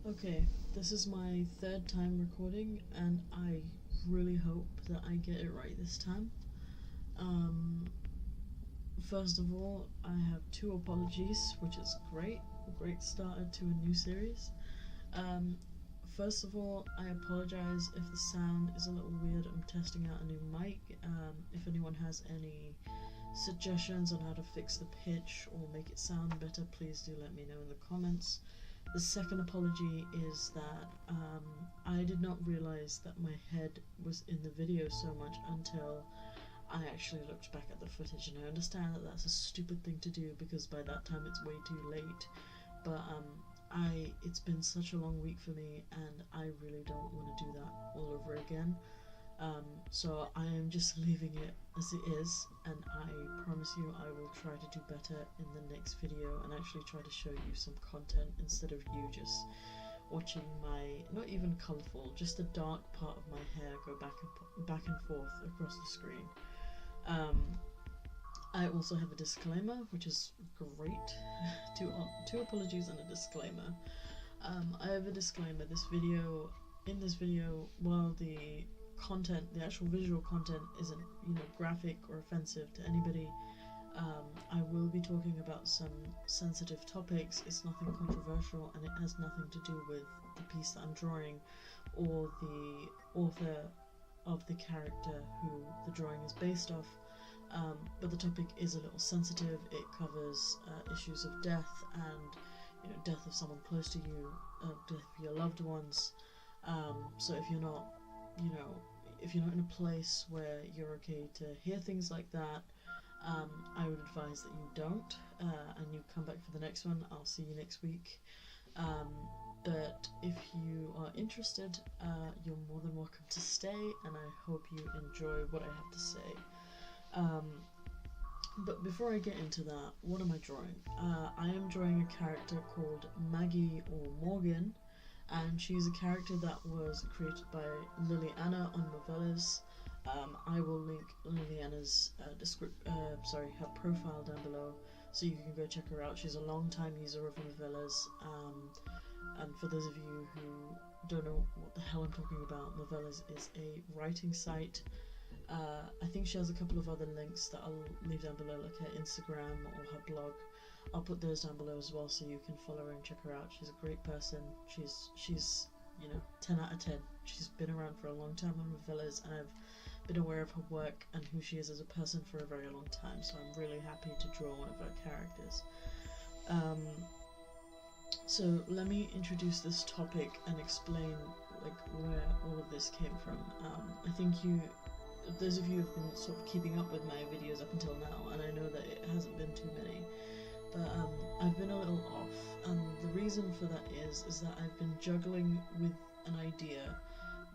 Okay, this is my third time recording, and I really hope that I get it right this time. First of all, I have two apologies, which is great. Great start to a new series. Um, First of all, I apologize if the sound is a little weird. I'm testing out a new mic. If anyone has any suggestions on how to fix the pitch or make it sound better, please do let me know in the comments. The second apology is that I did not realize that my head was in the video so much until I actually looked back at the footage, and I understand that that's a stupid thing to do because by that time it's way too late. But it's been such a long week for me, and I really don't want to do that all over again. So I am just leaving it as it is, and I promise you I will try to do better in the next video and actually try to show you some content instead of you just watching my, not even colourful, just the dark part of my hair go back and forth across the screen. I also have a disclaimer, which is great. Two apologies and a disclaimer. I have a disclaimer. In this video, while the content, the actual visual content, isn't graphic or offensive to anybody, I will be talking about some sensitive topics. It's nothing controversial, and it has nothing to do with the piece that I'm drawing or the author of the character who the drawing is based off. But the topic is a little sensitive. It covers issues of death and death of someone close to you, death of your loved ones. So if you're not in a place where you're okay to hear things like that, I would advise that you don't, and you come back for the next one. I'll see you next week. But if you are interested, you're more than welcome to stay, and I hope you enjoy what I have to say. But before I get into that, what am I drawing? I am drawing a character called Maggie or Morgan, and she's a character that was created by Liliana on Novellas. I will link Liliana's her profile down below, so you can go check her out. She's a long-time user of Novellas, and for those of you who don't know what the hell I'm talking about, Novellas is a writing site. I think she has a couple of other links that I'll leave down below, like her Instagram or her blog. I'll put those down below as well, so you can follow her and check her out. She's a great person. She's 10 out of 10. She's been around for a long time on Novellas, and I've been aware of her work and who she is as a person for a very long time, so I'm really happy to draw one of her characters. So let me introduce this topic and explain where all of this came from. I think those of you who have been sort of keeping up with my videos up until now, and I know that it hasn't been too many, but I've been a little off, and the reason for that is that I've been juggling with an idea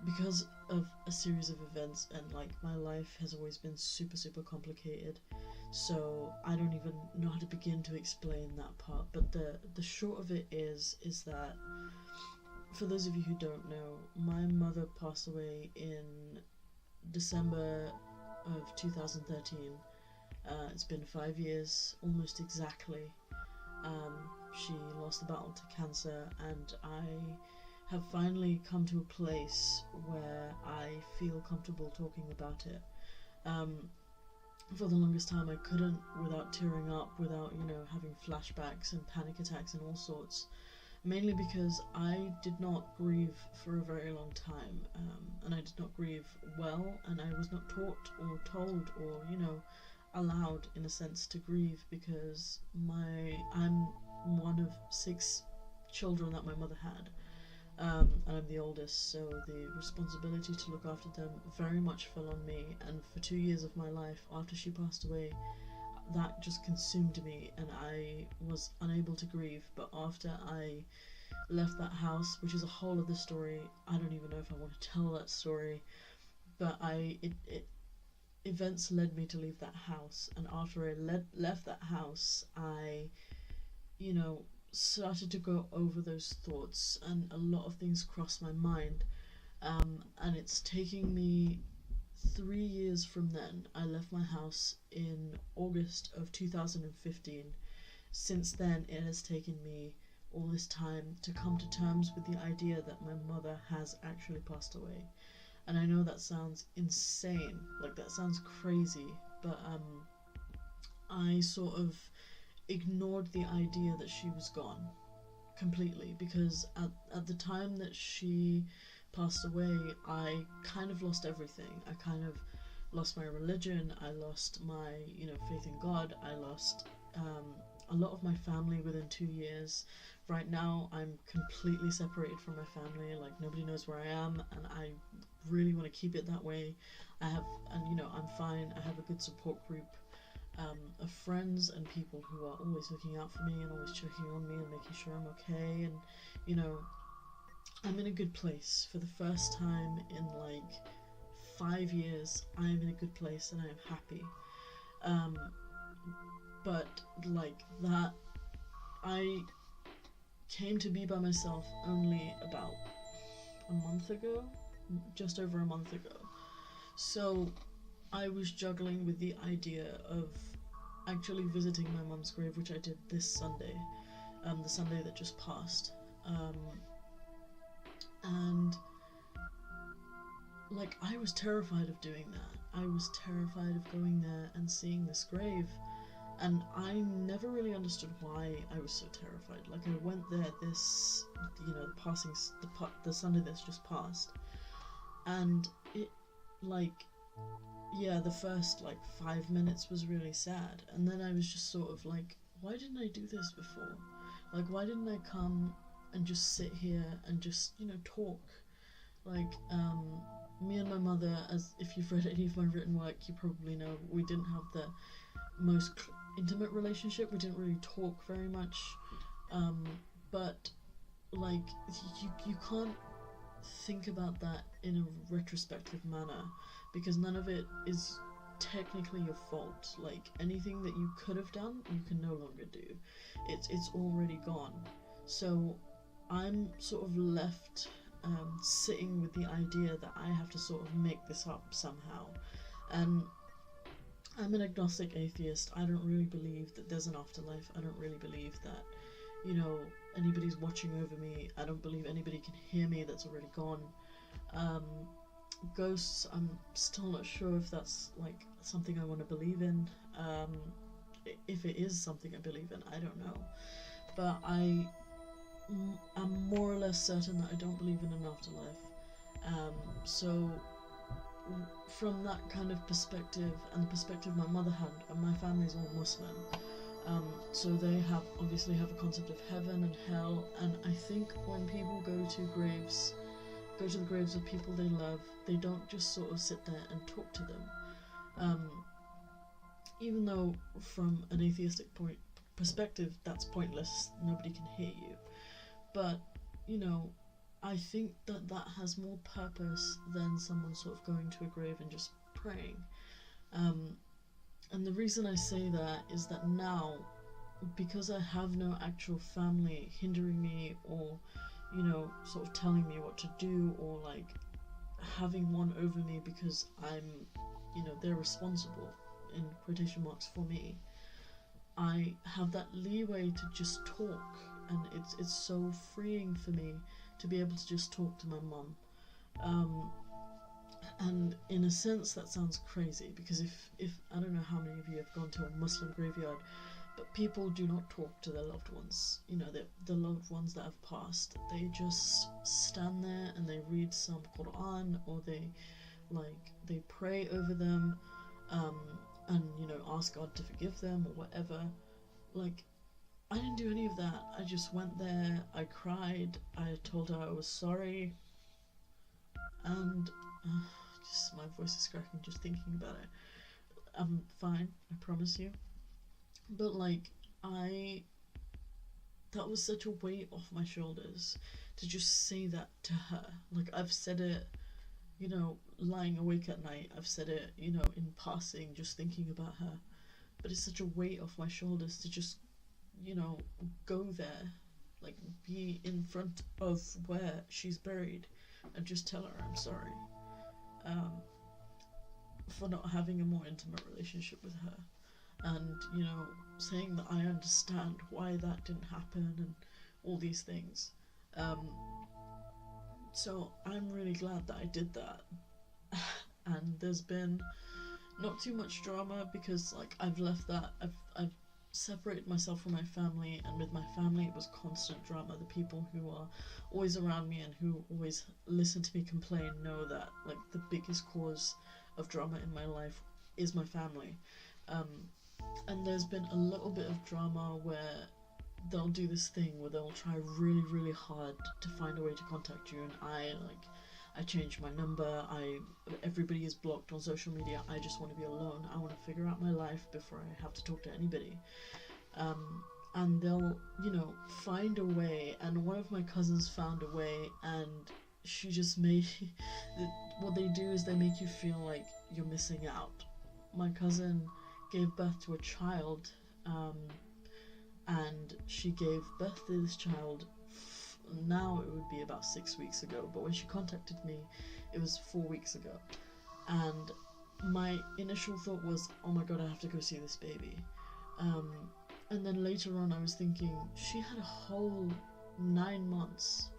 because of a series of events, and my life has always been super complicated, so I don't even know how to begin to explain that part. But the short of it is that, for those of you who don't know, my mother passed away in December of 2013. It's been 5 years, almost exactly. She lost the battle to cancer, and I have finally come to a place where I feel comfortable talking about it. For the longest time I couldn't without tearing up, without having flashbacks and panic attacks and all sorts, mainly because I did not grieve for a very long time, and I did not grieve well, and I was not taught or told or allowed, in a sense, to grieve, because I'm one of 6 children that my mother had, and I'm the oldest, so the responsibility to look after them very much fell on me. And for 2 years of my life after she passed away, that just consumed me, and I was unable to grieve. But after I left that house, which is a whole other story, I don't even know if I want to tell that story, but events led me to leave that house, and after I left that house, I started to go over those thoughts, and a lot of things crossed my mind, and it's taking me 3 years from then. I left my house in August of 2015. Since then, it has taken me all this time to come to terms with the idea that my mother has actually passed away. And I know that sounds insane, like that sounds crazy, but I sort of ignored the idea that she was gone completely, because at the time that she passed away, I kind of lost everything. I kind of lost my religion, I lost my, faith in God, I lost a lot of my family within 2 years. Right now, I'm completely separated from my family, like nobody knows where I am, and I really want to keep it that way. I'm fine, I have a good support group of friends and people who are always looking out for me and always checking on me and making sure I'm okay, and I'm in a good place. For the first time in like 5 years, I am in a good place and I am happy. But like that, I came to be by myself only about a month ago, just over a month ago. So I was juggling with the idea of actually visiting my mum's grave, which I did this Sunday, the Sunday that just passed. And like, I was terrified of doing that. I was terrified of going there and seeing this grave. And I never really understood why I was so terrified. Like, I went there this, the Sunday that's just passed, and it, like, yeah, the first, 5 minutes was really sad, and then I was just sort of like, why didn't I do this before? Like, why didn't I come and just sit here and just, talk? Like, me and my mother, as if you've read any of my written work, you probably know, we didn't have the most intimate relationship. We didn't really talk very much, but like, you can't think about that in a retrospective manner, because none of it is technically your fault. Like, anything that you could have done, you can no longer do. It's already gone. So I'm sort of left sitting with the idea that I have to sort of make this up somehow. And I'm an agnostic atheist. I don't really believe that there's an afterlife. I don't really believe that, anybody's watching over me. I don't believe anybody can hear me that's already gone. Ghosts, I'm still not sure if that's, something I want to believe in. If it is something I believe in, I don't know. But I'm more or less certain that I don't believe in an afterlife. So from that kind of perspective, and the perspective my mother had, and my family's all Muslim, so they obviously have a concept of heaven and hell, and I think when people go to the graves of people they love, they don't just sort of sit there and talk to them. Even though from an atheistic perspective that's pointless, nobody can hear you. But, I think that has more purpose than someone sort of going to a grave and just praying. And the reason I say that is that now, because I have no actual family hindering me or, sort of telling me what to do, or having one over me because I'm, they're responsible, in quotation marks, for me, I have that leeway to just talk, and it's so freeing for me to be able to just talk to my mum. And in a sense that sounds crazy, because if I don't know how many of you have gone to a Muslim graveyard, but people do not talk to their loved ones, the loved ones that have passed. They just stand there and they read some Quran, or they pray over them, and ask God to forgive them or whatever. I didn't do any of that. I just went there, I cried, I told her I was sorry, and just my voice is cracking just thinking about it. I'm fine, I promise you. But that was such a weight off my shoulders to just say that to her. I've said it, lying awake at night. I've said it, in passing, just thinking about her. But it's such a weight off my shoulders to just, go there, be in front of where she's buried and just tell her I'm sorry, for not having a more intimate relationship with her, and saying that I understand why that didn't happen and all these things. So I'm really glad that I did that. And there's been not too much drama because like I've left that, I've separated myself from my family, and with my family it was constant drama. The people who are always around me and who always listen to me complain know that like the biggest cause of drama in my life is my family. And there's been a little bit of drama where they'll do this thing where they'll try really, really hard to find a way to contact you, and I changed my number, everybody is blocked on social media, I just want to be alone, I want to figure out my life before I have to talk to anybody. And they'll, you know, find a way, and one of my cousins found a way, and she just made, what they do is they make you feel like you're missing out. My cousin gave birth to a child, and she gave birth to this child, now it would be about 6 weeks ago, but when she contacted me it was 4 weeks ago, and my initial thought was, oh my god, I have to go see this baby. And then later on I was thinking, she had a whole 9 months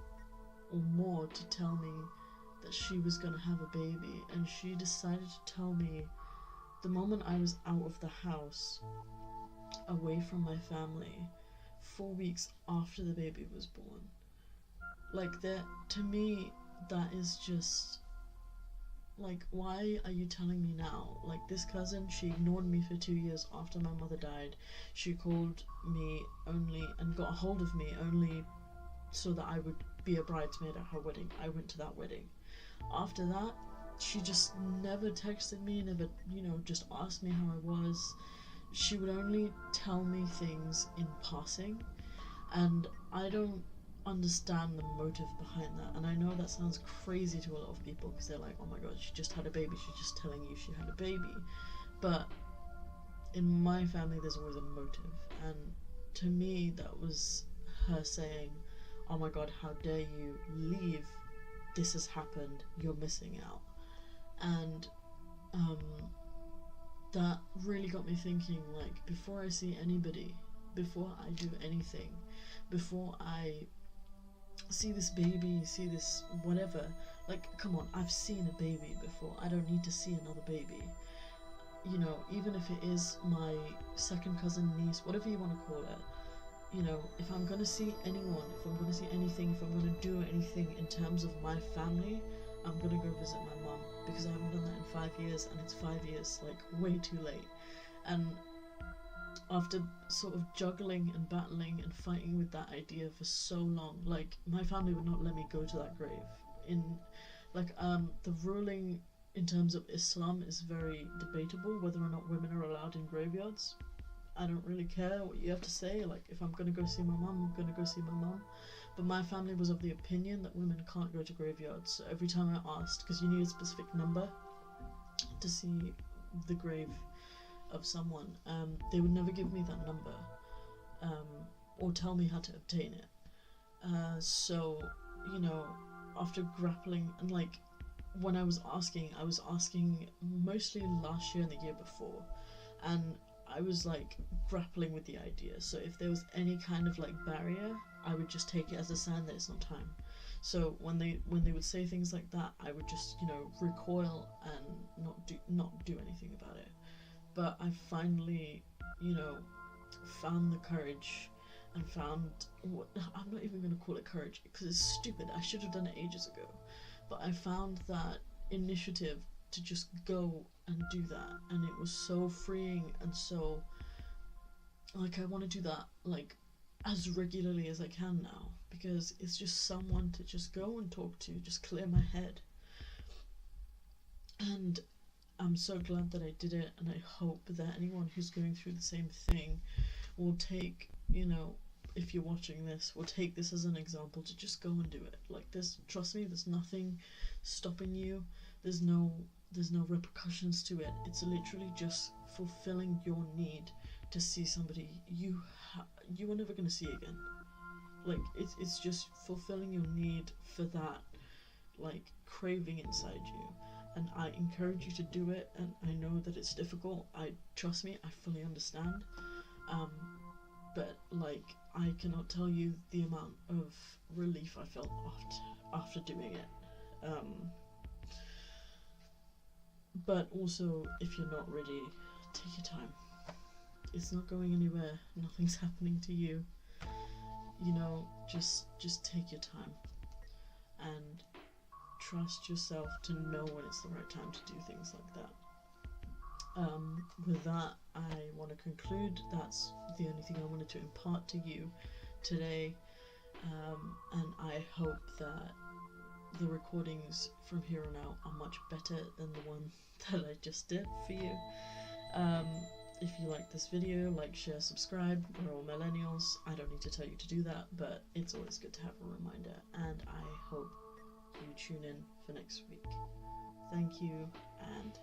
or more to tell me that she was going to have a baby, and she decided to tell me the moment I was out of the house, away from my family, 4 weeks after the baby was born. Like, that, to me, that is just, like, why are you telling me now? Like, this cousin, she ignored me for 2 years after my mother died. She called me only, and got a hold of me only so that I would be a bridesmaid at her wedding. I went to that wedding. After that, she just never texted me, never, you know, just asked me how I was. She would only tell me things in passing, and I don't understand the motive behind that. And I know that sounds crazy to a lot of people because they're like, oh my god, she just had a baby, she's just telling you she had a baby. But in my family there's always a motive, and to me that was her saying, oh my god, how dare you leave, this has happened, you're missing out. And that really got me thinking, like, before I see anybody, before I do anything, before I see this baby, see this whatever, like, come on, I've seen a baby before, I don't need to see another baby. You know, even if it is my second cousin, niece, whatever you want to call it, you know, if I'm going to see anyone, if I'm going to see anything, if I'm going to do anything in terms of my family, I'm going to go visit my mum, because I haven't done that in 5 years, and it's 5 years, like, way too late. And after sort of juggling and battling and fighting with that idea for so long, like, my family would not let me go to that grave. In, like, the ruling in terms of Islam is very debatable, whether or not women are allowed in graveyards. I don't really care what you have to say, like, if I'm gonna go see my mum, I'm gonna go see my mum. But my family was of the opinion that women can't go to graveyards, so every time I asked, because you need a specific number to see the grave of someone, they would never give me that number, or tell me how to obtain it. So, you know, after grappling, and like, when I was asking mostly last year and the year before, and I was like grappling with the idea. So if there was any kind of like barrier, I would just take it as a sign that it's not time. So when they would say things like that, I would just, you know, recoil and not do anything about it. But I finally, you know, found the courage and found what, I'm not even going to call it courage because it's stupid. I should have done it ages ago. But I found that initiative to just go and do that, and it was so freeing, and so, like, I want to do that like as regularly as I can now, because it's just someone to just go and talk to, just clear my head. And I'm so glad that I did it, and I hope that anyone who's going through the same thing will take, you know, if you're watching this, will take this as an example to just go and do it. Like, trust me, there's nothing stopping you, there's no repercussions to it. It's literally just fulfilling your need to see somebody you are never going to see again. Like, it's just fulfilling your need for that, like, craving inside you. And I encourage you to do it, and I know that it's difficult. Trust me, I fully understand. but like, I cannot tell you the amount of relief I felt after doing it. But also, if you're not ready, take your time. It's not going anywhere. Nothing's happening to you. You know, just take your time and trust yourself to know when it's the right time to do things like that. With that, I want to conclude. That's the only thing I wanted to impart to you today, and I hope that the recordings from here on out are much better than the one that I just did for you. If you like this video, like, share, subscribe. We're all millennials. I don't need to tell you to do that, but it's always good to have a reminder, and I hope you tune in for next week. Thank you, and